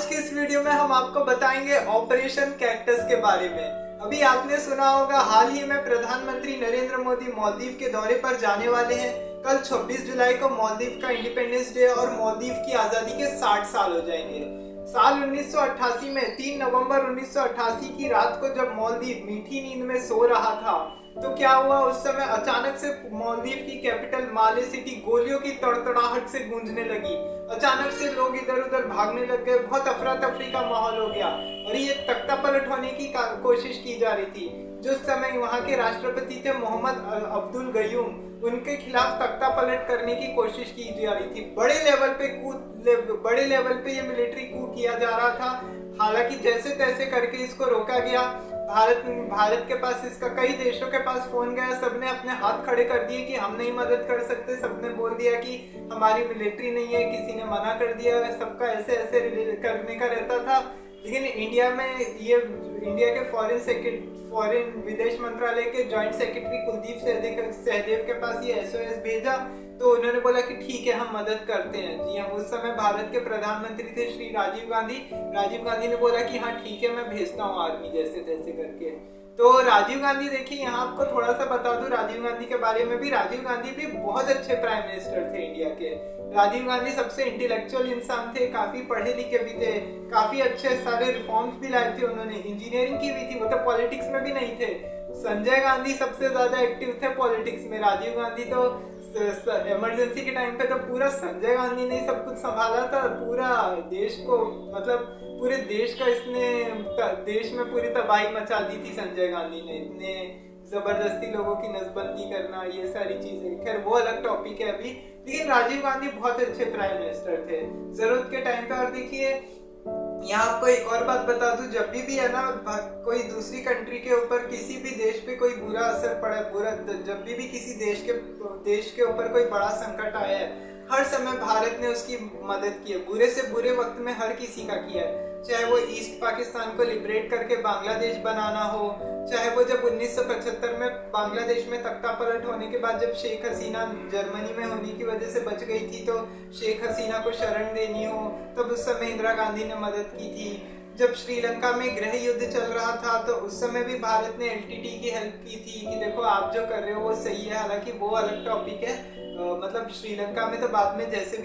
आज के इस वीडियो में हम आपको बताएंगे ऑपरेशन कैक्टस के बारे में। अभी आपने सुना होगा, हाल ही में प्रधानमंत्री नरेंद्र मोदी मालदीव के दौरे पर जाने वाले हैं। कल 26 जुलाई को मालदीव का इंडिपेंडेंस डे और मालदीव की आजादी के 60 साल हो जाएंगे। साल 1988 में 3 नवंबर 1988 की रात को जब मालदीव मीठी नींद में सो रहा था तो क्या हुआ, उस समय अचानक से मालदीव की कैपिटल माले सिटी गोलियों की तड़तड़ाहट से गूंजने लगी। अचानक से लोग इधर उधर भागने लग गए, बहुत अफरा तफरी का माहौल हो गया और ये तख्ता पलट होने की कोशिश की जा रही थी। जो समय वहाँ के राष्ट्रपति थे मोहम्मद अब्दुल गयूम, उनके खिलाफ तख्ता पलट करने की कोशिश की जा रही थी। बड़े लेवल पे ये मिलिट्री कू किया जा रहा था। हालांकि जैसे तैसे करके इसको रोका गया। भारत के पास, इसका कई देशों के पास फोन गया, सबने अपने हाथ खड़े कर दिए कि हम नहीं मदद कर सकते। सबने बोल दिया कि हमारी मिलिट्री नहीं है, किसी ने मना कर दिया। सबका ऐसे ऐसे करने का रहता था। लेकिन इंडिया के फॉरेन विदेश मंत्रालय के जॉइंट सेक्रेटरी कुलदीप सहदेव के पास ये SOS भेजा तो उन्होंने बोला कि ठीक है, हम मदद करते हैं। जी हाँ, उस समय भारत के प्रधानमंत्री थे श्री राजीव गांधी ने बोला कि हाँ ठीक है, मैं भेजता हूँ आर्मी जैसे तैसे करके। तो राजीव गांधी, देखिए यहाँ आपको थोड़ा सा बता दूं राजीव गांधी के बारे में भी। राजीव गांधी भी बहुत अच्छे प्राइम मिनिस्टर थे इंडिया के। राजीव गांधी सबसे इंटेलेक्चुअल इंसान थे, काफी पढ़े लिखे भी थे, काफी अच्छे सारे रिफॉर्म्स भी लाए थे उन्होंने, इंजीनियरिंग की भी थी, वो तो पॉलिटिक्स में भी नहीं थे। संजय गांधी सबसे ज्यादा एक्टिव थे पॉलिटिक्स में। राजीव गांधी तो इमरजेंसी के टाइम पे तो पूरा संजय गांधी ने सब कुछ संभाला था, पूरा देश को, मतलब पूरे देश का देश में पूरी तबाही मचा दी थी संजय गांधी ने। इतने जबरदस्ती लोगों की नसबंदी करना, ये सारी चीजें, खैर वो अलग टॉपिक है अभी। लेकिन राजीव गांधी बहुत अच्छे प्राइम मिनिस्टर थे जरूरत के टाइम पे। और देखिए यहाँ आपको एक और बात बता दूं, जब भी है ना कोई दूसरी कंट्री के ऊपर, किसी भी देश पे कोई बुरा असर पड़ा, जब भी किसी देश के ऊपर कोई बड़ा संकट आया है, हर समय भारत ने उसकी मदद की है। बुरे से बुरे वक्त में हर किसी का किया है। चाहे वो ईस्ट पाकिस्तान को लिबरेट करके बांग्लादेश बनाना हो, चाहे वो जब 1975 में बांग्लादेश में तख्ता पलट होने के बाद जब शेख हसीना जर्मनी में होने की वजह से बच गई थी तो शेख हसीना को शरण देनी हो, तब उस समय इंदिरा गांधी ने मदद की थी। जब श्रीलंका में गृह युद्ध चल रहा था तो उस समय भी भारत ने LTT की हेल्प की थी कि देखो आप जो कर रहे हो वो सही है। हालांकि वो अलग टॉपिक है। मतलब श्रीलंका में तो बाद में जैसे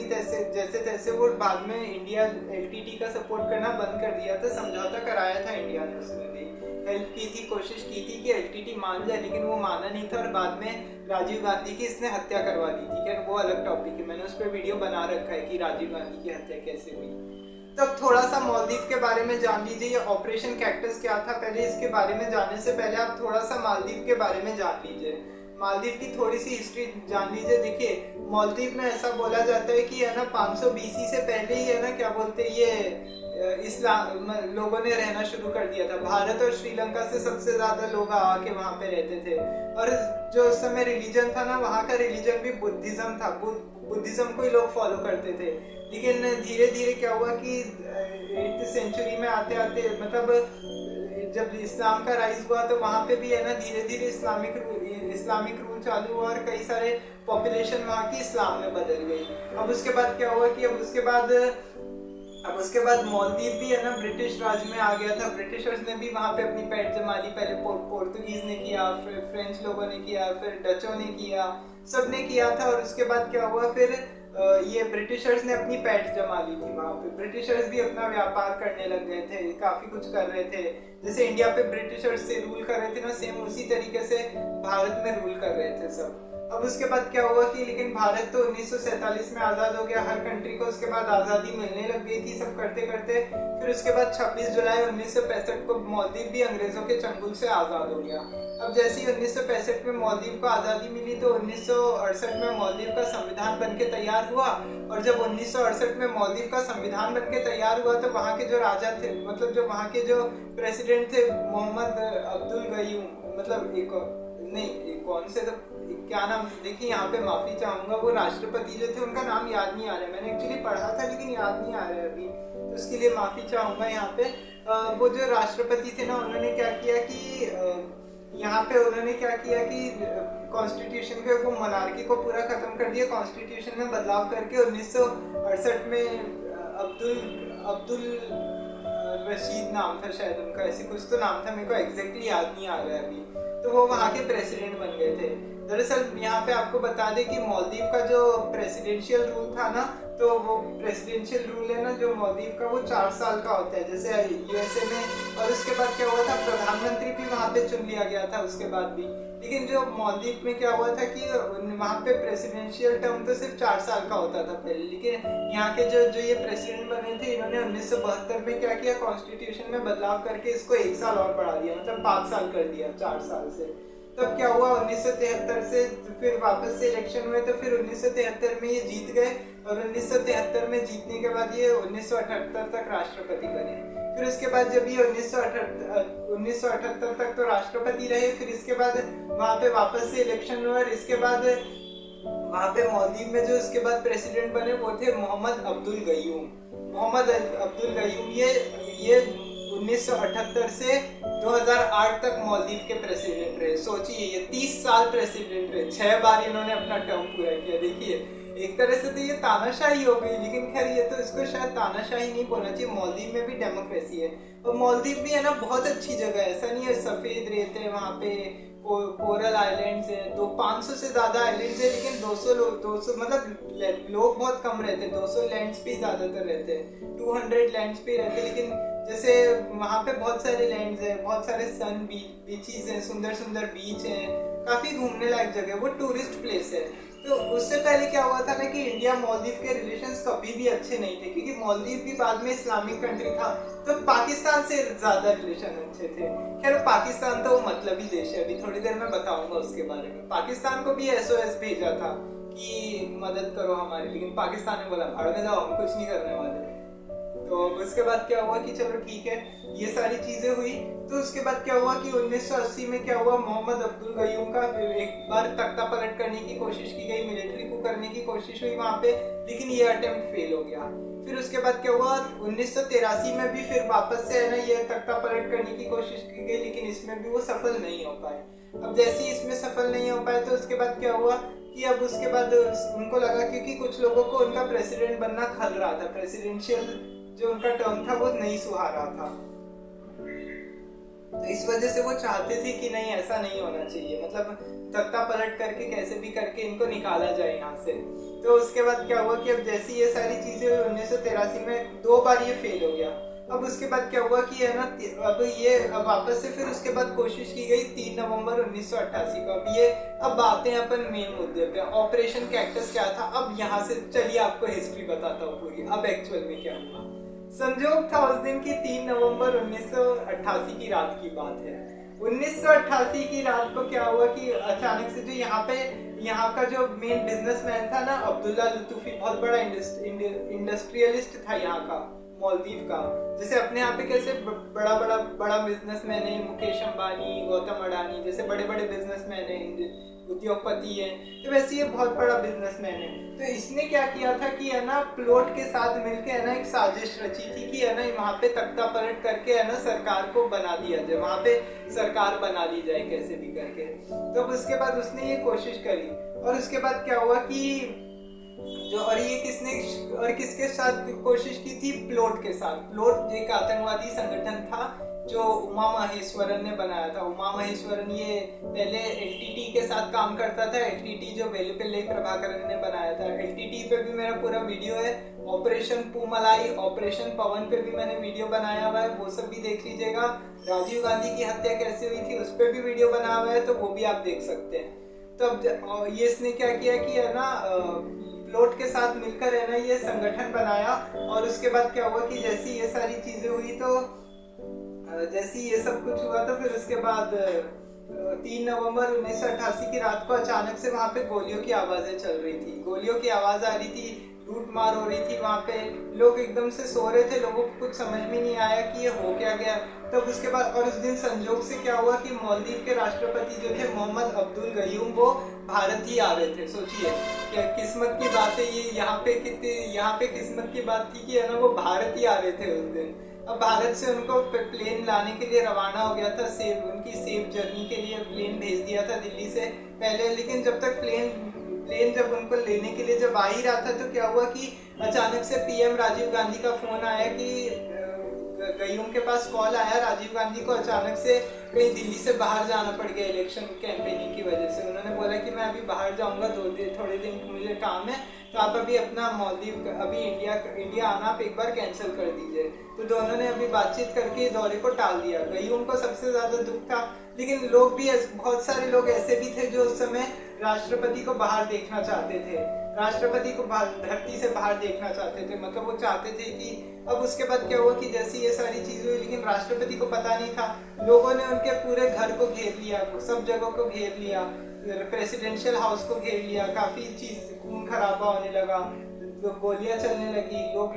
तैसे वो बाद में इंडिया LTT का सपोर्ट करना बंद कर दिया था, समझौता कराया था इंडिया ने, उसमें भी हेल्प की थी, कोशिश की थी कि LTT मान जाए, लेकिन वो माना नहीं था और बाद में राजीव गांधी की इसने हत्या करवा दी थी। खैर वो अलग टॉपिक है, मैंने उस पर वीडियो बना रखा है कि राजीव गांधी की हत्या कैसे हुई। तब थोड़ा सा मालदीव के बारे में जान लीजिए, ये ऑपरेशन कैक्टस क्या था। पहले इसके बारे में जानने से पहले आप थोड़ा सा मालदीव के बारे में जान लीजिए, मालदीव की थोड़ी सी हिस्ट्री जान लीजिए। देखिए मालदीव में ऐसा बोला जाता है कि है ना 500 BC से पहले ही है ना, क्या बोलते हैं, ये इस्लाम लोगों ने रहना शुरू कर दिया था। भारत और श्रीलंका से सबसे ज्यादा लोग आके वहाँ पे रहते थे। और जो उस समय रिलीजन था ना, वहाँ का रिलीजन भी बुद्धिज्म था। बुद्धिज्म को ही लोग फॉलो करते थे। लेकिन धीरे धीरे क्या हुआ कि 8th सेंचुरी में आते आते, मतलब जब इस्लाम का राइज हुआ तो वहाँ पे भी है ना धीरे धीरे इस्लामिक रूल चालू हुआ और कई सारे पॉपुलेशन वहाँ की इस्लाम में बदल गई। अब उसके बाद क्या हुआ कि अब उसके बाद मालदीव भी है ना ब्रिटिश राज में आ गया था। ब्रिटिशर्स ने भी वहाँ पे अपनी पैठ जमा ली। पहले पोर्तुगीज ने किया, फिर फ्रेंच लोगों ने किया, फिर डचों ने किया, सबने किया था। और उसके बाद क्या हुआ, फिर ये ब्रिटिशर्स ने अपनी पैठ जमा ली थी वहाँ पे। ब्रिटिशर्स भी अपना व्यापार करने लग गए थे, काफी कुछ कर रहे थे। जैसे इंडिया पे ब्रिटिशर्स से रूल कर रहे थे ना, सेम उसी तरीके से भारत में रूल कर रहे थे सब। अब उसके बाद क्या हुआ कि लेकिन भारत तो 1947 में आज़ाद हो गया, हर कंट्री को उसके बाद आज़ादी मिलने लग गई थी, सब करते करते फिर उसके बाद 26 जुलाई 1965 को मालदीव भी अंग्रेजों के चंगुल से आज़ाद हो गया। अब जैसे ही 1965 में मालदीव को आज़ादी मिली तो 1968 में मालदीव का संविधान बनके तैयार हुआ। और जब 1968 में मालदीव का संविधान बनके तैयार हुआ तो वहाँ के जो राजा थे, मतलब जो वहाँ के जो प्रेसिडेंट थे मोहम्मद अब्दुल गयूम, मतलब कौन से, तो क्या नाम, देखिए यहाँ पे माफी चाहूंगा, वो राष्ट्रपति जो थे उनका नाम याद नहीं आ रहा है। मैंने एक्चुअली पढ़ा था लेकिन याद नहीं आ रहा है अभी, तो उसके लिए माफी चाहूंगा यहाँ पे। वो जो राष्ट्रपति थे ना, उन्होंने क्या किया कि कॉन्स्टिट्यूशन के वो मोनार्की को पूरा खत्म कर दिया। कॉन्स्टिट्यूशन में बदलाव करके 1968 में अब्दुल रशीद नाम था शायद उनका, ऐसे कुछ तो नाम था, मेरे को एग्जैक्टली याद नहीं आ रहा है अभी। तो वो वहाँ के प्रेसिडेंट बन गए थे। दरअसल यहाँ पे आपको बता दें कि मालदीव का जो प्रेसिडेंशियल रूल था ना, तो वो प्रेसिडेंशियल रूल है ना जो मालदीव का, वो 4 साल का होता है जैसे यूएसए में। और उसके बाद क्या हुआ था, प्रधानमंत्री भी वहाँ पे चुन लिया गया था उसके बाद भी। लेकिन जो मालदीव में क्या हुआ था कि वहाँ पे प्रेसिडेंशियल टर्म तो सिर्फ 4 साल का होता था पहले, लेकिन यहाँ के जो ये प्रेसिडेंट बने थे, इन्होंने 1972 में क्या किया, कॉन्स्टिट्यूशन में बदलाव करके इसको 1 साल और बढ़ा दिया, मतलब 5 साल कर दिया 4 साल से। तब क्या हुआ, 1973 से फिर वापस से इलेक्शन हुए, तो फिर 1973 में ये जीत गए। और 1973 में जीतने के बाद ये 1978 तक राष्ट्रपति बने। फिर उसके बाद जब ये 1978 तक तो राष्ट्रपति रहे, फिर इसके बाद वहाँ पे वापस से इलेक्शन हुआ। और इसके बाद वहाँ पे मालदीव में जो इसके बाद प्रेसिडेंट बने वो थे मोहम्मद अब्दुल गयूम। मोहम्मद अब्दुल गयूम ये 1978 से 2008 तक मालदीव के प्रेसिडेंट रहे। सोचिए, ये 30 साल प्रेसिडेंट रहे, 6 बार इन्होंने अपना टर्म पूरा किया। देखिए, एक तरह से तो ये तानाशाही हो गई, लेकिन खैर ये तो इसको शायद तानाशाही नहीं बोलना चाहिए। मालदीव में भी डेमोक्रेसी है, और मालदीव भी है ना बहुत अच्छी जगह है, ऐसा नहीं है। सफेद रेत है वहाँ पे, कोरल आइलैंड्स हैं, 500 से ज्यादा आइलैंड्स है, लेकिन 200 मतलब लोग बहुत कम रहते हैं। 200 लैंड्स पे ज्यादातर रहते हैं, 200 लैंड्स पे रहते हैं। लेकिन जैसे वहाँ पे बहुत सारे लैंड्स हैं, बहुत सारे सन बीचेस हैं, सुंदर सुंदर बीच हैं, काफी घूमने लायक जगह, वो टूरिस्ट प्लेस है। तो उससे पहले क्या हुआ था ना कि इंडिया मालदीव के रिलेशंस कभी भी अच्छे नहीं थे, क्योंकि मालदीव भी बाद में इस्लामिक कंट्री था, तो पाकिस्तान से ज्यादा रिलेशन अच्छे थे। खैर, पाकिस्तान तो वो मतलबी देश है, अभी थोड़ी देर में बताऊंगा उसके बारे में। पाकिस्तान को भी SOS भेजा था कि मदद करो हमारी, लेकिन पाकिस्तान ने बोला भाड़ में जाओ, हम कुछ नहीं करने वाले। तो उसके बाद क्या हुआ कि चलो ठीक है, ये सारी चीजें हुई। तो उसके बाद क्या हुआ कि 1980 में क्या हुआ, मोहम्मद अब्दुल गयूम का एक बार तख्ता पलट करने की कोशिश की गई, मिलिट्री को करने की कोशिश हुई वहां पे, लेकिन ये अटेम्प्ट फेल हो गया। फिर उसके बाद क्या हुआ, 1983 में भी फिर वापस से है ना ये तख्ता पलट करने की कोशिश की गई, लेकिन इसमें भी वो सफल नहीं हो पाए। अब जैसे ही इसमें सफल नहीं हो पाए, तो उसके बाद क्या हुआ कि अब उसके बाद उनको लगा, क्योंकि कुछ लोगों को उनका प्रेसिडेंट बनना खल रहा था, प्रेसिडेंशियल जो उनका टर्म था वो नहीं सुहा रहा था, तो इस वजह से वो चाहते थे कि नहीं, ऐसा नहीं होना चाहिए, मतलब तख्ता पलट करके कैसे भी करके इनको निकाला जाए यहाँ से। तो उसके बाद क्या हुआ कि अब जैसी ये सारी चीजें 1983 में 2 बार ये फेल हो गया। अब उसके बाद क्या हुआ कि है ना, अब वापस से फिर उसके बाद कोशिश की गई 3 नवंबर 1988 को। अब आते हैं अपन मेन मुद्दे पे, ऑपरेशन कैक्टस क्या था। अब यहाँ से चलिए आपको हिस्ट्री बताता हूँ पूरी, अब एक्चुअल में क्या हुआ। संजोग था उस दिन की 3 नवंबर 1988 की रात की बात है। 1988 की रात को क्या हुआ कि अचानक से जो यहाँ का जो मेन बिजनेसमैन था ना, अब्दुल्ला लुतुफी, बहुत बड़ा इंडस्ट्रियलिस्ट था यहाँ का, मालदीव का। जैसे अपने यहाँ पे कैसे बड़ा बिजनेसमैन है, मुकेश अंबानी, गौतम अडानी जैसे बड़े बड़े बिजनेसमैन है, उद्योगपति है, तो वैसे ये बहुत बड़ा बिजनेसमैन है। तो इसने क्या किया था कि है ना प्लॉट के साथ मिलके है ना एक साजिश रची थी कि है ना वहाँ पे तख्ता पलट करके है ना सरकार को बना दिया जाए, वहाँ पे सरकार बना ली जाए कैसे भी करके। तो अब उसके बाद उसने ये कोशिश करी, और उसके बाद क्या हुआ कि किसके साथ कोशिश की थी, प्लॉट के साथ। प्लॉट एक आतंकवादी संगठन था जो उमा महेश्वरन ने बनाया था। उमा महेश्वरन ये पहले LTT के साथ काम करता था, LTT जो वेलुपिल्लाई प्रभाकरन ने बनाया था। LTT पे भी मेरा पूरा वीडियो है, ऑपरेशन पूमलाई, ऑपरेशन पवन पे भी मैंने वीडियो बनाया हुआ है, वो सब भी देख लीजिएगा। राजीव गांधी की हत्या कैसे हुई थी उस पर भी वीडियो बनाया हुआ है, तो वो भी आप देख सकते हैं। तो अब ये इसने क्या किया कि है ना प्लॉट के साथ मिलकर है ना ये संगठन बनाया। और उसके बाद क्या हुआ कि जैसी ये सारी चीजें हुई, तो जैसे ये सब कुछ हुआ, तो फिर उसके बाद 3 नवंबर 1988 की रात को अचानक से वहाँ पे गोलियों की आवाजें चल रही थी, गोलियों की आवाज आ रही थी, लूट मार हो रही थी वहाँ पे। लोग एकदम से सो रहे थे, लोगों को कुछ समझ में नहीं आया कि ये हो क्या गया। तब उसके बाद और उस दिन संजोग से क्या हुआ कि मालदीव के राष्ट्रपति जो थे मोहम्मद अब्दुल गयूम, वो भारत ही आ रहे थे। सोचिए क्या किस्मत की बात है ये, यहाँ पे किस्मत की बात थी कि है ना वो भारत ही आ रहे थे उस दिन। अब भारत से उनको प्लेन लाने के लिए रवाना हो गया था, उनकी सेफ जर्नी के लिए प्लेन भेज दिया था दिल्ली से पहले। लेकिन जब तक प्लेन प्लेन जब उनको लेने के लिए जब आ ही रहा था तो क्या हुआ कि अचानक से पीएम राजीव गांधी का फोन आया कि गयूम के पास कॉल आया राजीव गांधी को, अचानक से कहीं दिल्ली से बाहर जाना पड़ गया इलेक्शन कैंपेनिंग की वजह से। उन्होंने बोला कि मैं अभी बाहर जाऊंगा थोड़े दिन मुझे काम है, तो आप अभी अपना मालदीव अभी इंडिया आना आप एक बार कैंसिल कर दीजिए। तो दोनों ने अभी बातचीत करके दौरे को टाल दिया। गयूम को सबसे ज्यादा दुख था, लेकिन लोग भी बहुत सारे लोग ऐसे भी थे जो उस समय राष्ट्रपति को बाहर देखना चाहते थे, राष्ट्रपति को धरती से बाहर देखना चाहते थे। मतलब वो चाहते थे कि अब उसके बाद क्या हुआ कि जैसी ये सारी चीजें हुई, लेकिन राष्ट्रपति को पता नहीं था। लोगों ने उनके पूरे घर को घेर लिया, सब जगहों को घेर लिया, प्रेसिडेंशियल हाउस को घेर लिया, काफी चीज खून खराबा होने लगा, गोलियां चलने लगी, लोग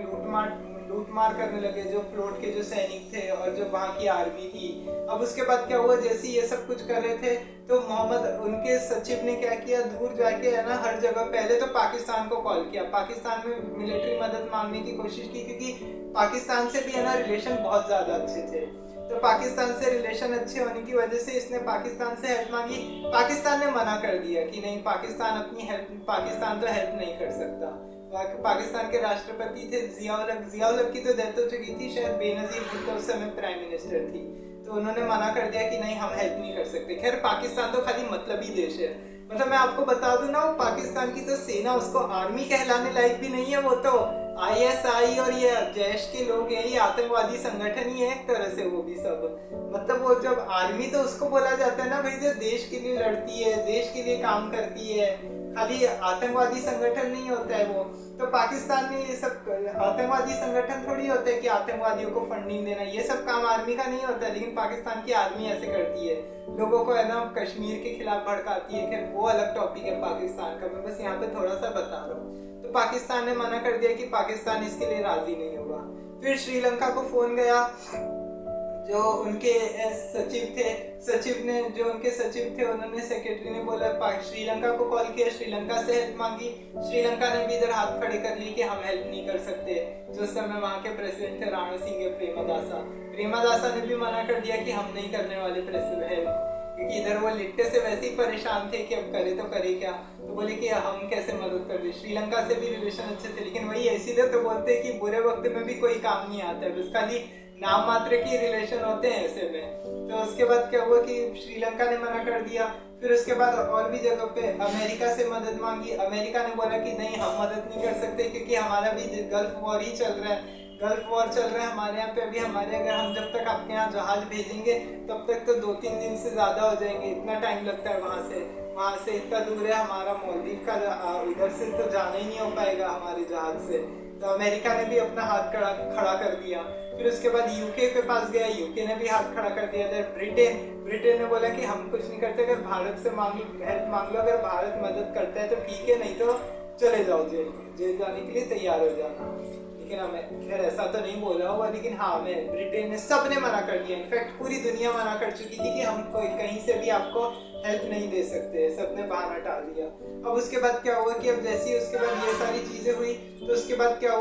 लूटमार करने लगे, जो प्लॉट के जो सैनिक थे और जो वहाँ की आर्मी थी। अब उसके बाद क्या हुआ, जैसे ये सब कुछ कर रहे थे तो मोहम्मद उनके सचिव ने क्या किया, दूर जाके है ना हर जगह पहले तो पाकिस्तान को कॉल किया, पाकिस्तान में मिलिट्री मदद मांगने की कोशिश की, क्योंकि पाकिस्तान से भी है ना रिलेशन बहुत ज्यादा अच्छे थे। तो पाकिस्तान से रिलेशन अच्छे होने की वजह से इसने पाकिस्तान से हेल्प मांगी। पाकिस्तान ने मना कर दिया कि नहीं, पाकिस्तान तो हेल्प नहीं कर सकता। पाकिस्तान के राष्ट्रपति थे जियाउल हक की तो डेथ हो चुकी थी, शायद बेनजीर भुट्टो उस समय प्राइम मिनिस्टर थी, तो उन्होंने मना कर दिया कि नहीं हम हेल्प नहीं कर सकते। खैर पाकिस्तान तो खाली मतलबी देश है, मतलब मैं आपको बता दूं ना, पाकिस्तान की तो सेना उसको आर्मी कहलाने लायक भी नहीं है, वो तो ISI और ये जैश के लोग हैं, ये आतंकवादी संगठन ही है एक तरह से वो भी सब। मतलब वो जब आर्मी तो उसको बोला जाता है ना भाई जो देश के लिए लड़ती है, देश के लिए काम करती है, खाली आतंकवादी संगठन नहीं होता है वो। तो पाकिस्तान में ये सब आतंकवादी संगठन थोड़ी होता है कि आतंकवादियों को फंडिंग देना, ये सब काम आर्मी का नहीं होता है, लेकिन पाकिस्तान की आर्मी ऐसे करती है, लोगों को है ना कश्मीर के खिलाफ भड़काती है। खैर वो अलग टॉपिक है पाकिस्तान का, मैं बस यहाँ पे थोड़ा सा बता रहा हूँ। तो पाकिस्तान ने मना कर दिया कि पाकिस्तान इसके लिए राजी नहीं होगा। फिर श्रीलंका को फोन गया, जो उनके सचिव थे उन्होंने सेक्रेटरी ने बोला, श्रीलंका को कॉल किया, श्रीलंका से हेल्प मांगी। श्रीलंका ने भी इधर हाथ खड़े कर लिए कि हम हेल्प नहीं कर सकते। जो उस समय वहाँ के प्रेसिडेंट थे राणा सिंह प्रेमदासा ने भी मना कर दिया कि हम नहीं करने वाले प्रेसिडेंट हेल्प, क्योंकि इधर वो लिट्टे से वैसे ही परेशान थे कि अब करे तो करे क्या। तो बोले कि हम कैसे मदद कर दे। श्रीलंका से भी रिलेशन अच्छे थे, लेकिन वही इसीलिए तो बोलते हैं कि बुरे वक्त में भी कोई काम नहीं आता है, बस खाली नाम मात्र की रिलेशन होते हैं ऐसे में। तो उसके बाद क्या हुआ कि श्रीलंका ने मना कर दिया। फिर उसके बाद और भी जगह पे अमेरिका से मदद मांगी। अमेरिका ने बोला कि नहीं हम मदद नहीं कर सकते, क्योंकि हमारा भी गल्फ वॉर ही चल रहा है, हमारे यहाँ पे। अभी अगर हम जब तक आपके यहाँ जहाज भेजेंगे तब तक तो 2-3 दिन से ज्यादा हो जाएंगे, इतना टाइम लगता है वहाँ से इतना दूर है हमारा मालदीव का, उधर से तो जाना ही नहीं हो पाएगा हमारे जहाज से। तो अमेरिका ने भी अपना हाथ खड़ा कर दिया। फिर उसके बाद यूके के पास गया, यूके ने भी हाथ खड़ा कर दिया। ब्रिटेन ने बोला कि हम कुछ नहीं करते, अगर भारत से हेल्प मांग लो, अगर भारत मदद करता है तो ठीक है, नहीं तो चले जाओ जेल जाने के लिए तैयार हो जाना। लेकिन हमें खैर ऐसा तो नहीं बोला हुआ, लेकिन हाँ ब्रिटेन ने सबने मना कर दिया। इनफैक्ट पूरी दुनिया मना कर चुकी थी कि हम कहीं से भी आपको हेल्प नहीं दे सकते, सबने बहाना टाल दिया। अब उसके बाद क्या हुआ कि अब जैसी उसके बाद ये सारी चीजें हुई, तो उसके बाद क्या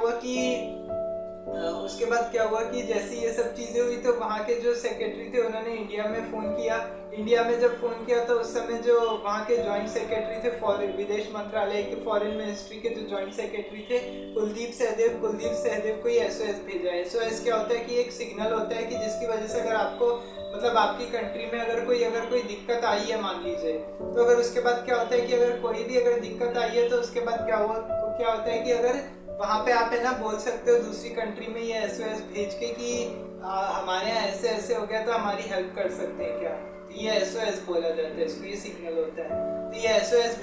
हुआ कि जैसी ये सब चीजें हुई तो वहाँ के जो सेक्रेटरी थे उन्होंने इंडिया में फोन किया। इंडिया में जब फोन किया तो उस समय जो वहाँ के ज्वाइंट सेक्रेटरी थे विदेश मंत्रालय के, फॉरेन मिनिस्ट्री के जो ज्वाइंट सेक्रेटरी थे कुलदीप सहदेव को ये SOS भेजा है। SOS क्या होता है कि एक सिग्नल होता है कि जिसकी वजह से अगर आपको मतलब आपकी कंट्री में अगर कोई दिक्कत आई है मान लीजिए, तो अगर उसके बाद क्या होता है कि अगर दिक्कत आई है तो उसके बाद क्या होता है कि अगर वहाँ पे आप है ना बोल सकते हो दूसरी कंट्री में ये SOS भेज के कि हमारे यहाँ ऐसे हो गया तो हमारी हेल्प कर सकते हैं क्या। तो ये SOS बोला जाता है, इसको ये सिग्नल होता है। तो ये SOS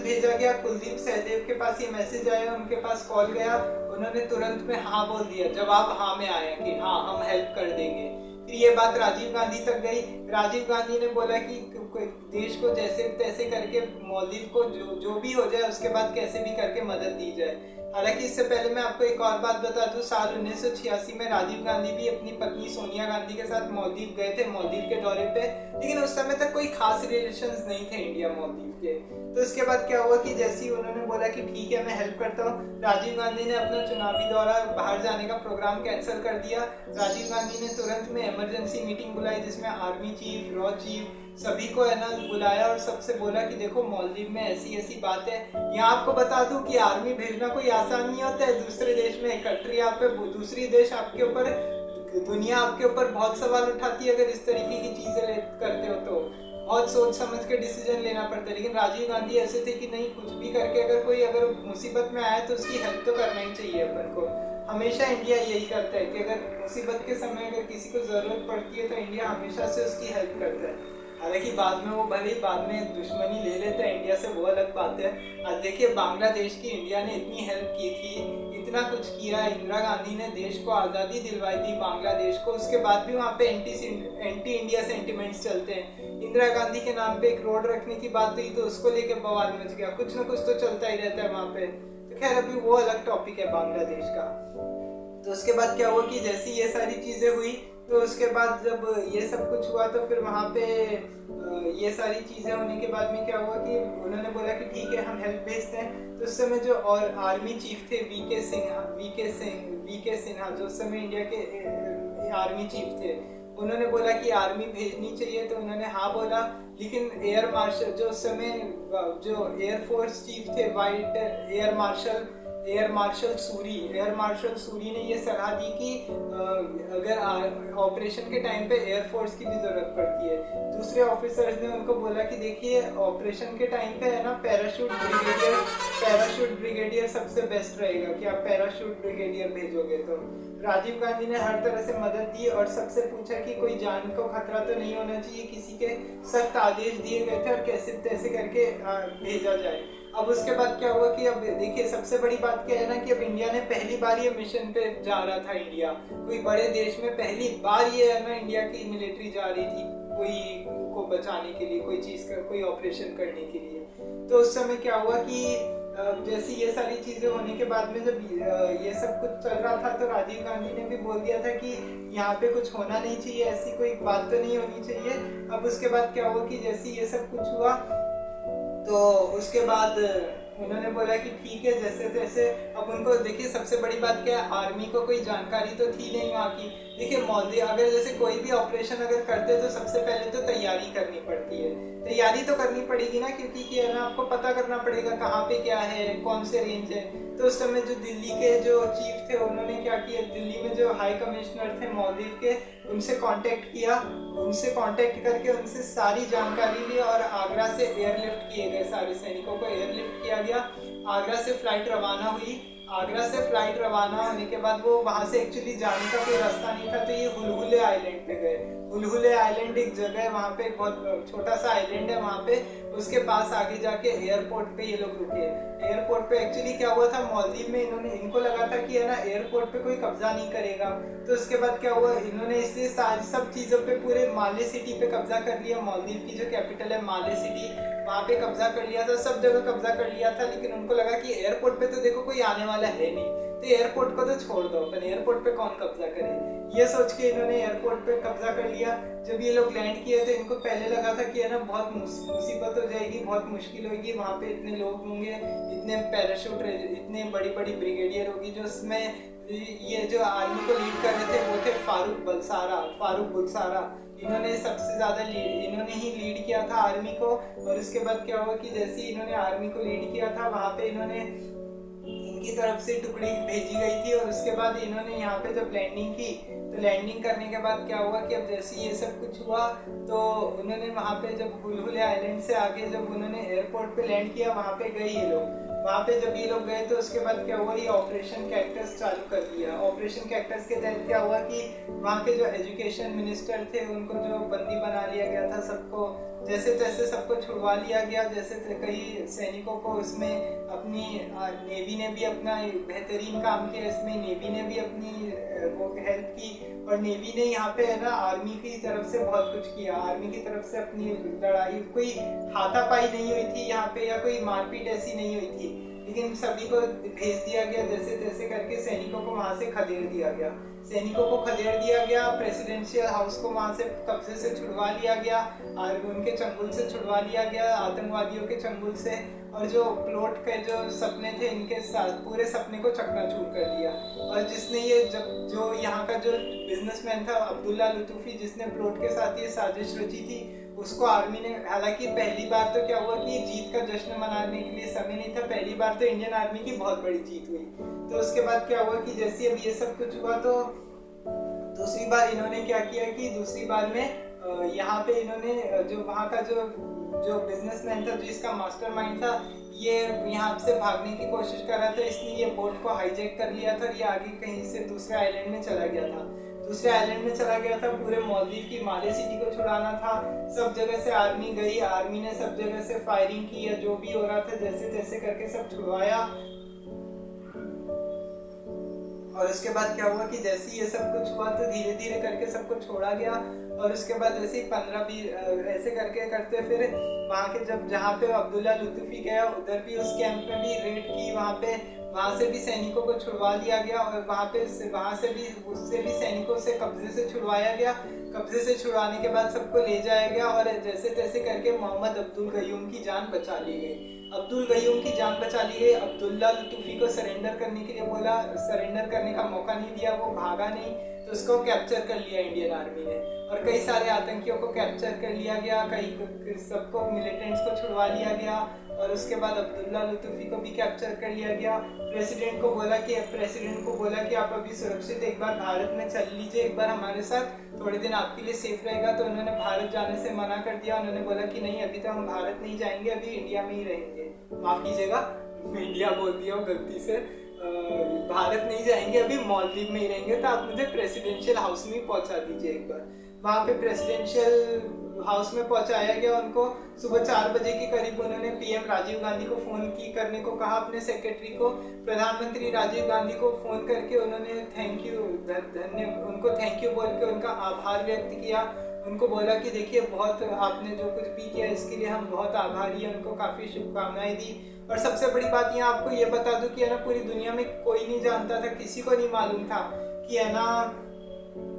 भेजा गया। कुलदीप सहदेव के पास ये मैसेज आया, उनके पास कॉल गया, उन्होंने तुरंत में हाँ बोल दिया, जवाब हाँ में आया कि हाँ हम हेल्प कर देंगे। फिर ये बात राजीव गांधी तक गई। राजीव गांधी ने बोला कि देश को जैसे तैसे करके मालदीव को जो भी हो जाए उसके बाद कैसे भी करके मदद दी जाए। हालांकि इससे पहले मैं आपको एक और बात बता दूं, साल 1986 में राजीव गांधी भी अपनी पत्नी सोनिया गांधी के साथ मालदीव गए थे, मालदीव के दौरे पे, लेकिन उस समय तक कोई खास रिलेशंस नहीं थे इंडिया मालदीव के। तो इसके बाद क्या हुआ कि जैसे ही उन्होंने बोला कि ठीक है मैं हेल्प करता हूँ, राजीव गांधी ने अपना चुनावी दौरा बाहर जाने का प्रोग्राम कैंसिल कर दिया। राजीव गांधी ने तुरंत में इमरजेंसी मीटिंग बुलाई जिसमें आर्मी चीफ, रॉ चीफ, सभी को है ना बुलाया और सबसे बोला कि देखो मालदीव में ऐसी ऐसी बात है। यहाँ आपको बता दूं कि आर्मी भेजना कोई आसान नहीं होता है दूसरे देश में। कंट्री आप पे, दूसरी देश आपके ऊपर, दुनिया आपके ऊपर बहुत सवाल उठाती है अगर इस तरीके की चीजें करते हो तो बहुत सोच समझ के डिसीजन लेना पड़ता है। लेकिन राजीव गांधी ऐसे थे कि नहीं, कुछ भी करके अगर कोई अगर मुसीबत में आए तो उसकी हेल्प तो करना ही चाहिए अपन को। हमेशा इंडिया यही करता है कि अगर मुसीबत के समय अगर किसी को ज़रूरत पड़ती है तो इंडिया हमेशा से उसकी हेल्प करता है। हालांकि बाद में वो भले ही बाद में दुश्मनी ले लेता है इंडिया से, वो अलग बात है। आज देखिए बांग्लादेश की इंडिया ने इतनी हेल्प की थी, इतना कुछ किया। इंदिरा गांधी ने देश को आज़ादी दिलवाई थी बांग्लादेश को, उसके बाद भी वहाँ पे एंटी इंडिया सेंटिमेंट्स चलते हैं। इंदिरा गांधी के नाम पे एक रोड रखने की बात हुई तो उसको लेके बवाल मच गया। कुछ ना कुछ तो चलता ही रहता है वहाँ पे। तो खैर अभी वो अलग टॉपिक है बांग्लादेश का। तो उसके बाद क्या हुआ कि जैसी ये सारी चीज़ें हुई तो उसके बाद जब ये सब कुछ हुआ तो फिर वहाँ पे ये सारी चीज़ें होने के बाद में क्या हुआ कि उन्होंने बोला कि ठीक है हम हेल्प भेजते हैं। तो उस समय जो और आर्मी चीफ थे वी के सिन्हा जो उस समय इंडिया के आर्मी चीफ थे, उन्होंने बोला कि आर्मी भेजनी चाहिए तो उन्होंने हाँ बोला। लेकिन एयर मार्शल जो उस समय जो एयरफोर्स चीफ थे एयर मार्शल सूरी ने ये सलाह दी कि अगर ऑपरेशन के टाइम पे एयरफोर्स की भी ज़रूरत पड़ती है। दूसरे ऑफिसर्स ने उनको बोला कि देखिए ऑपरेशन के टाइम पे है ना पैराशूट ब्रिगेडियर सबसे बेस्ट रहेगा कि आप पैराशूट ब्रिगेडियर भेजोगे। तो राजीव गांधी ने हर तरह से मदद दी और सबसे पूछा कि कोई जान को खतरा तो नहीं होना चाहिए, किसी के सख्त आदेश दिए गए थे और कैसे तैसे करके भेजा जाए। अब उसके बाद क्या हुआ कि अब देखिए सबसे बड़ी बात क्या है ना कि अब इंडिया ने पहली बार ये मिशन पे जा रहा था। इंडिया कोई बड़े देश में पहली बार ये है ना इंडिया की मिलिट्री जा रही थी कोई को बचाने के लिए, कोई चीज़ का कोई ऑपरेशन करने के लिए। तो उस समय क्या हुआ कि जैसे ये सारी चीज़ें होने के बाद में जब ये सब कुछ चल रहा था तो राजीव गांधी ने भी बोल दिया था कि यहाँ पे कुछ होना नहीं चाहिए, ऐसी कोई बात तो नहीं होनी चाहिए। अब उसके बाद क्या हुआ कि जैसे ये सब कुछ हुआ तो उसके बाद उन्होंने बोला कि ठीक है जैसे तैसे। अब उनको देखिए सबसे बड़ी बात क्या है, आर्मी को कोई जानकारी तो थी नहीं वहाँ की। देखिए मालदीव अगर जैसे कोई भी ऑपरेशन अगर करते तो सबसे पहले तो तैयारी करनी पड़ती है। तैयारी तो करनी पड़ेगी ना, क्योंकि क्या है ना आपको पता करना पड़ेगा कहाँ पे क्या है, कौन से रेंज है। तो उस समय जो दिल्ली के जो चीफ थे उन्होंने क्या किया, दिल्ली में जो हाई कमिश्नर थे मालदीव के उनसे कांटेक्ट करके उनसे सारी जानकारी ली और आगरा से एयरलिफ्ट किए गए, सारे सैनिकों को एयरलिफ्ट किया गया। आगरा से फ्लाइट रवाना हुई। आगरा से फ्लाइट रवाना होने के बाद वो वहाँ से एक्चुअली जाने का कोई रास्ता नहीं था तो ये हुलहुले आइलैंड पे गए। हुलहुले आइलैंड एक जगह है, वहाँ पे बहुत छोटा सा आइलैंड है, वहाँ पे उसके पास आगे जाके एयरपोर्ट पे ये लोग रुके। एयरपोर्ट पे एक्चुअली क्या हुआ था मालदीव में इनको लगा था कि है ना एयरपोर्ट पे कोई कब्जा नहीं करेगा। तो उसके बाद क्या हुआ, इन्होंने इसलिए सारी सब चीज़ों पे पूरे माले सिटी पे कब्जा कर लिया। मालदीव की जो कैपिटल है माले सिटी, वहाँ पे कब्जा कर लिया था, सब जगह कब्जा कर लिया था। लेकिन उनको लगा कि एयरपोर्ट पे तो देखो कोई आने वाला है नहीं, तो एयरपोर्ट को तो छोड़ दो अपन, एयरपोर्ट पे कौन कब्जा करे। ये सोच के इन्होंने एयरपोर्ट पे कब्जा कर लिया। जब ये लोग लैंड किए तो इनको पहले लगा था कि है ना बहुत मुसीबत हो जाएगी, बहुत मुश्किल होगी, वहाँ पे इतने लोग होंगे, इतने पैराशूट, इतने बड़ी बड़ी ब्रिगेडियर होगी। जो उसमें ये जो आर्मी को लीड कर रहे थे वो थे फारूक बुलसारा। इन्होंने सबसे ज़्यादा इन्होंने ही लीड किया था आर्मी को। और उसके बाद क्या हुआ कि जैसे इन्होंने आर्मी को लीड किया था वहाँ पे इन्होंने इनकी तरफ से टुकड़ी भेजी गई थी। और उसके बाद इन्होंने यहाँ पे जब लैंडिंग की तो लैंडिंग करने के बाद क्या हुआ कि अब जैसे ये सब कुछ हुआ तो उन्होंने वहाँ पे जब हुलहुले आइलैंड से आगे जब उन्होंने एयरपोर्ट पे लैंड किया वहाँ पे गए ये लोग। वहाँ पे जब ये लोग गए तो उसके बाद क्या हुआ, ये ऑपरेशन कैक्टस चालू कर दिया। ऑपरेशन कैक्टस के तहत क्या हुआ कि वहाँ के जो एजुकेशन मिनिस्टर थे उनको जो बंदी बना लिया गया था, सबको जैसे तैसे सबको छुड़वा लिया गया। जैसे कई सैनिकों को इसमें अपनी नेवी ने भी अपना बेहतरीन काम किया, इसमें नेवी ने भी अपनी वो हेल्प की। और नेवी ने यहाँ पे है ना आर्मी की तरफ से बहुत कुछ किया। आर्मी की तरफ से अपनी लड़ाई, कोई हाथापाई नहीं हुई थी यहाँ पे या कोई मारपीट ऐसी नहीं हुई थी, लेकिन सभी को भेज दिया गया जैसे तैसे करके। सैनिकों को वहाँ से खदेड़ दिया गया, प्रेसिडेंशियल हाउस को वहाँ से कब्जे से छुड़वा लिया गया और उनके चंगुल से छुड़वा लिया गया, आतंकवादियों के चंगुल से। और जो प्लॉट के जो सपने थे इनके साथ पूरे सपने को चकनाचूर कर दिया। और जिसने ये जो यहाँ का जो बिजनेसमैन था अब्दुल्ला लुत्फी, जिसने प्लॉट के साथ ये साजिश रची थी, उसको आर्मी ने, हालांकि पहली बार तो क्या हुआ कि जीत का जश्न मनाने के लिए समय नहीं था, पहली बार तो इंडियन आर्मी की बहुत बड़ी जीत हुई। तो उसके बाद क्या हुआ कि जैसे अब ये सब कुछ हुआ तो दूसरी बार इन्होंने क्या किया कि दूसरी बार में यहाँ पे इन्होंने जो वहाँ का जो बिजनेसमैन था, जिसका मास्टरमाइंड था, ये यहाँ से भागने की कोशिश कर रहा था, इसलिए ये बोट को हाईजैक कर लिया था और ये आगे कहीं से दूसरे आइलैंड में चला गया था। दूसरे आइलैंड में चला गया था, पूरे मालदीव की माले सिटी को छुड़ाना था। सब जगह से आर्मी गई, आर्मी ने सब जगह से फायरिंग की या जो भी हो रहा था जैसे तैसे करके सब छुड़वाया। और उसके बाद क्या हुआ कि जैसे ये सब कुछ हुआ तो धीरे धीरे करके सबको छोड़ा गया। और उसके बाद ऐसे ही 15-20 ऐसे करके करते फिर वहाँ के जहाँ पे अब्दुल्ला लुत्फी गया उधर भी उस कैंप में भी रेड की, वहाँ से भी सैनिकों को छुड़वा लिया गया और वहाँ से भी उससे भी सैनिकों से कब्जे से छुड़वाया गया। कब्जे से छुड़वाने के बाद सबको ले जाया गया और जैसे तैसे करके मोहम्मद अब्दुल गयूम की जान बचा ली गई। अब्दुल गयूम की जान बचा ली गई। अब्दुल्ला लुत्फी को सरेंडर करने के लिए बोला, सरेंडर करने का मौका नहीं दिया, वो भागा नहीं, तो उसको कैप्चर कर लिया इंडियन आर्मी ने और कई सारे आतंकियों को कैप्चर कर लिया गया, कई सबको मिलिटेंट्स को छुड़वा लिया गया और उसके बाद अब्दुल्ला लुत्फी को भी कैप्चर कर लिया गया। प्रेसिडेंट को बोला कि आप अभी सुरक्षित एक बार भारत में चल लीजिए, एक बार हमारे साथ, थोड़े दिन आपके लिए सेफ रहेगा। तो उन्होंने भारत जाने से मना कर दिया। उन्होंने बोला कि नहीं, अभी तो हम भारत नहीं जाएंगे, अभी इंडिया में ही रहेंगे। माफ कीजिएगा, इंडिया बोल दिया हूँ गलती से, भारत नहीं जाएंगे, अभी मालदीव में ही रहेंगे। तो आप मुझे प्रेसिडेंशियल हाउस में पहुंचा दीजिए एक बार। वहाँ पे प्रेसिडेंशियल हाउस में पहुंचाया गया उनको। सुबह 4 बजे के करीब उन्होंने पीएम राजीव गांधी को फोन करने को कहा, अपने सेक्रेटरी को। प्रधानमंत्री राजीव गांधी को फोन करके उन्होंने उनको थैंक यू बोल के उनका आभार व्यक्त किया। उनको बोला कि देखिए, बहुत आपने जो कुछ भी किया इसके लिए हम बहुत आभारी हैं। उनको काफ़ी शुभकामनाएं दी। और सबसे बड़ी बात यहाँ आपको ये बता दूं कि है ना, पूरी दुनिया में कोई नहीं जानता था, किसी को नहीं मालूम था कि है ना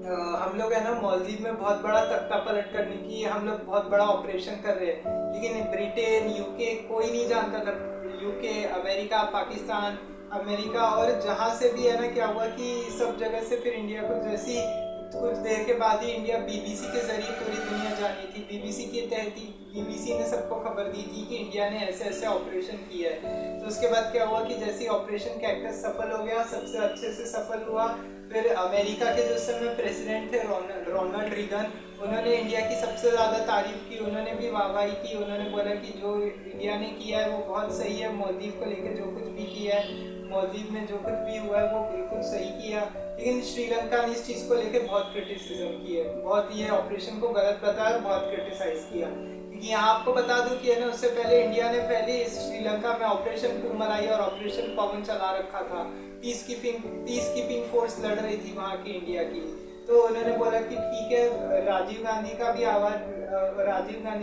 हम लोग है ना मालदीव में बहुत बड़ा तख्ता पलट करने की हम लोग बहुत बड़ा ऑपरेशन कर रहे हैं। लेकिन ब्रिटेन, यूके, कोई नहीं जानता था। यूके, अमेरिका, पाकिस्तान, अमेरिका और जहाँ से भी है ना, क्या हुआ कि सब जगह से फिर इंडिया को जैसी कुछ देर के बाद ही इंडिया बीबीसी के जरिए पूरी दुनिया जानी थी। बीबीसी ने सबको खबर दी थी कि इंडिया ने ऐसे ऐसे ऑपरेशन किया है। तो उसके बाद क्या हुआ कि जैसे ऑपरेशन कैक्टस सफल हो गया, सबसे अच्छे से सफल हुआ, फिर अमेरिका के जो समय प्रेसिडेंट थे रोनाल्ड रीगन, उन्होंने इंडिया की सबसे ज़्यादा तारीफ की। उन्होंने भी वाहवाही की। उन्होंने बोला कि जो इंडिया ने किया है वो बहुत सही है। मालदीव को लेकर जो कुछ भी किया है, मालदीव में जो कुछ भी हुआ है वो बिल्कुल सही किया। लेकिन श्रीलंका ने इस चीज़ को लेकर बहुत क्रिटिसिज्म की है, बहुत ये ऑपरेशन को गलत बताया, बहुत क्रिटिसाइज किया। क्योंकि यहाँ आपको बता दूं कि है ना, उससे पहले इंडिया ने पहले श्रीलंका में ऑपरेशन पूमलाई और ऑपरेशन पवन चला रखा था। पीस कीपिंग फोर्स लड़ रही थी वहाँ की इंडिया की। तो उन्होंने बोला कि ठीक है, राजीव गांधी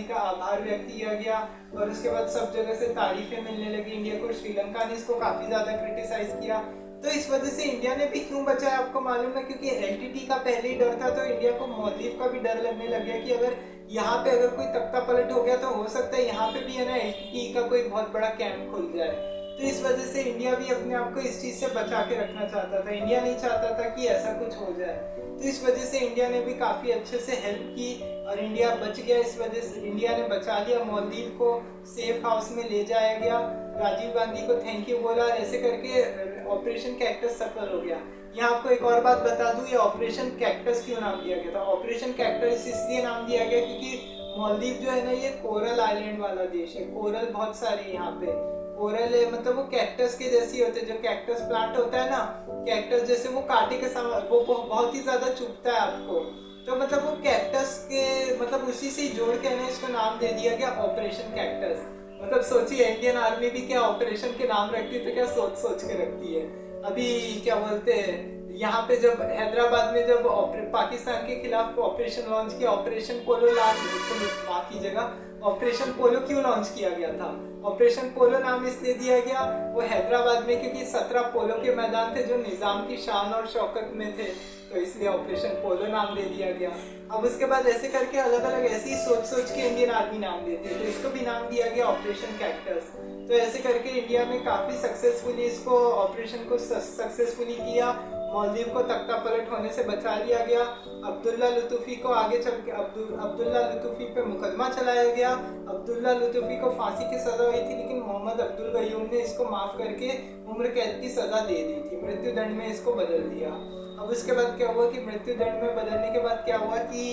का आभार व्यक्त किया गया और उसके बाद सब जगह से तारीफें मिलने लगी इंडिया को। श्रीलंका ने इसको काफी ज्यादा क्रिटिसाइज किया। तो इस वजह से इंडिया ने भी क्यों बचा है आपको मालूम है, क्योंकि एलटीटी का पहले ही डर था। तो इंडिया को मालदीव का भी डर लगने लग गया कि अगर यहाँ पे अगर कोई तख्ता पलट हो गया तो हो सकता है यहाँ पे भी है ना एलटीटी का कोई बहुत बड़ा कैंप खुल जाए। तो इस वजह से इंडिया भी अपने आप को इस चीज से बचा के रखना चाहता था। इंडिया नहीं चाहता था कि ऐसा कुछ हो जाए। तो इस वजह से इंडिया ने भी काफी अच्छे से हेल्प की और इंडिया बच गया। इस वजह से इंडिया ने बचा लिया। मालदीव को सेफ हाउस में ले जाया गया। राजीव गांधी को थैंक यू बोला। ऐसे करके ऑपरेशन कैक्टस सफल हो गया। यहाँ आपको एक और बात बता दूं, ये ऑपरेशन कैक्टस क्यों नाम दिया गया था। ऑपरेशन कैक्टस इसलिए नाम दिया गया क्योंकि मालदीव जो है ना, ये कोरल आइलैंड वाला देश है। कोरल बहुत सारे यहाँ पे कोरल है, मतलब वो कैक्टस के जैसी होते हैं। जो कैक्टस प्लांट होता है ना, कैक्टस जैसे वो कांटे के सामान वो बहुत ही ज्यादा चुभता है आपको। तो मतलब वो कैक्टस के मतलब उसी से जोड़ के ना इसका नाम दे दिया गया ऑपरेशन कैक्टस। मतलब सोचिए, इंडियन आर्मी भी क्या ऑपरेशन के नाम रखती है तो क्या सोच के रखती है। अभी क्या बोलते हैं, यहाँ पे जब हैदराबाद में जब पाकिस्तान के खिलाफ ऑपरेशन लॉन्च किया, ऑपरेशन पोलो माफ कीजिएगा, ऑपरेशन पोलो क्यों लॉन्च किया गया था? ऑपरेशन पोलो नाम इसलिए दिया गया, वो हैदराबाद में क्योंकि 17 पोलो के मैदान थे जो निजाम की शान और शौकत में थे, तो इसलिए ऑपरेशन पोलो नाम दे दिया गया। अब उसके बाद ऐसे करके अलग अलग ऐसी सोच के इंडियन आर्मी नाम देती है, तो इसको भी नाम दिया गया ऑपरेशन कैक्टस। तो ऐसे करके इंडिया ने काफी सक्सेसफुली इसको ऑपरेशन को सक्सेसफुली किया, मालदीव को तख्ता पलट होने से बचा लिया गया। अब्दुल्ला लुतुफी को आगे चल के अब्दुल्ला लुतुफी पे मुकदमा चलाया गया। अब्दुल्ला लुतुफी को फांसी की सजा हुई थी, लेकिन मोहम्मद अब्दुल गयूम ने इसको माफ करके उम्र कैद की सजा दे दी थी, मृत्यु दंड में इसको बदल दिया। अब उसके बाद क्या हुआ कि मृत्यु दंड में बदलने के बाद क्या हुआ कि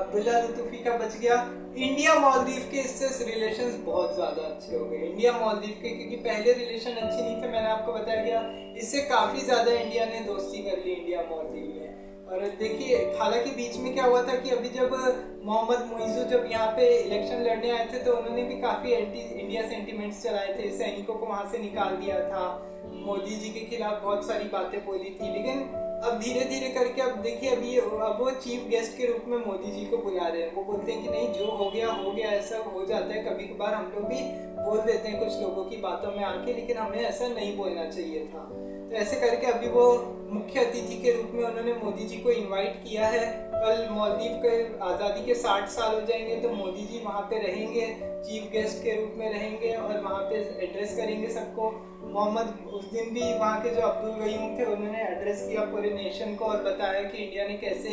अब्दुल्ला लुतुफी का बच गया। इंडिया मालदीव के इससे रिलेशंस बहुत ज्यादा अच्छे हो गए, इंडिया मालदीव के, क्योंकि पहले रिलेशन अच्छे नहीं थे, मैंने आपको बताया गया। इससे काफी ज्यादा इंडिया ने दोस्ती कर ली इंडिया मालदीव में। और देखिए, हालांकि बीच में क्या हुआ था कि अभी जब मोहम्मद मुइज़ू जब यहाँ पे इलेक्शन लड़ने आए थे तो उन्होंने भी काफी एंटी इंडिया सेंटिमेंट्स चलाए थे, सैनिकों को वहां से निकाल दिया था, मोदी जी के खिलाफ बहुत सारी बातें बोली थी। लेकिन अब धीरे धीरे करके अब देखिए, अब वो चीफ गेस्ट के रूप में मोदी जी को बुला रहे हैं। वो बोलते हैं कि नहीं, जो हो गया, ऐसा हो जाता है, कभी कभार हम लोग भी बोल देते हैं कुछ लोगों की बातों में आके, लेकिन हमें ऐसा नहीं बोलना चाहिए था। तो ऐसे करके अभी वो मुख्य अतिथि के रूप में उन्होंने मोदी जी को इनवाइट किया है। कल मालदीव के आज़ादी के 60 साल हो जाएंगे, तो मोदी जी वहाँ पे रहेंगे, चीफ गेस्ट के रूप में रहेंगे और वहाँ पे एड्रेस करेंगे सबको। मोहम्मद उस दिन भी वहाँ के जो अब्दुल गयूम थे उन्होंने एड्रेस किया पूरे नेशन को और बताया कि इंडिया ने कैसे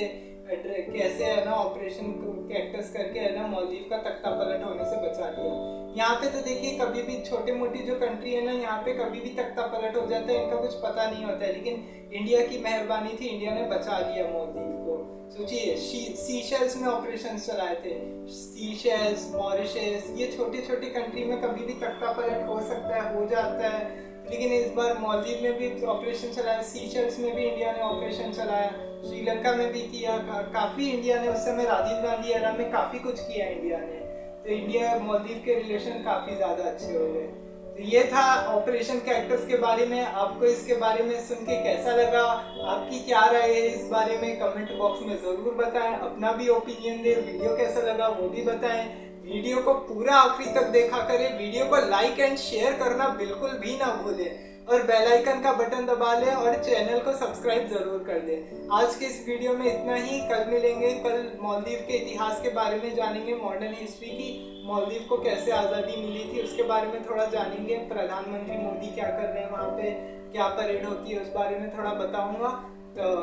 है ना ऑपरेशन कैक्टस करके है ना मालदीव का तख्ता पलट होने से बचा लिया। यहाँ पे तो देखिए, कभी भी छोटे मोटी जो कंट्री है ना, यहाँ पे कभी भी तख्ता पलट हो जाता है, इनका कुछ पता नहीं होता है, लेकिन इंडिया की मेहरबानी थी, इंडिया ने बचा लिया मालदीव को। सोचिए, सीशेल्स में ऑपरेशन चलाए थे, सीशेल्स, मॉरिशस, ये छोटी छोटी कंट्री में कभी भी तख्ता पलट हो सकता है, हो जाता है, लेकिन इस बार मालदीव में भी ऑपरेशन चलाया, सीशेल्स में भी इंडिया ने ऑपरेशन चलाया, श्रीलंका में भी किया। काफी इंडिया ने उस समय राजीव गांधी एरा में काफी कुछ किया इंडिया ने। तो इंडिया मालदीव के रिलेशन काफी ज्यादा अच्छे हो गए। तो ये था ऑपरेशन कैक्टस के बारे में। आपको इसके बारे में सुन के कैसा लगा, आपकी क्या राय है इस बारे में कमेंट बॉक्स में जरूर बताएं। अपना भी ओपिनियन दें, वीडियो कैसा लगा वो भी बताएं। वीडियो को पूरा आखिरी तक देखा करें, वीडियो को लाइक एंड शेयर करना बिल्कुल भी ना भूलें और बेल आइकन का बटन दबा लें और चैनल को सब्सक्राइब जरूर कर दें। आज के इस वीडियो में इतना ही, कल मिलेंगे। कल मालदीव के इतिहास के बारे में जानेंगे, मॉडर्न हिस्ट्री की, मालदीव को कैसे आज़ादी मिली थी उसके बारे में थोड़ा जानेंगे। प्रधानमंत्री मोदी क्या कर रहे हैं वहाँ पे, क्या परेड होती है, उस बारे में थोड़ा बताऊंगा। तो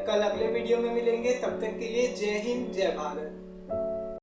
कल अगले वीडियो में मिलेंगे। तब तक के लिए जय हिंद, जय भारत।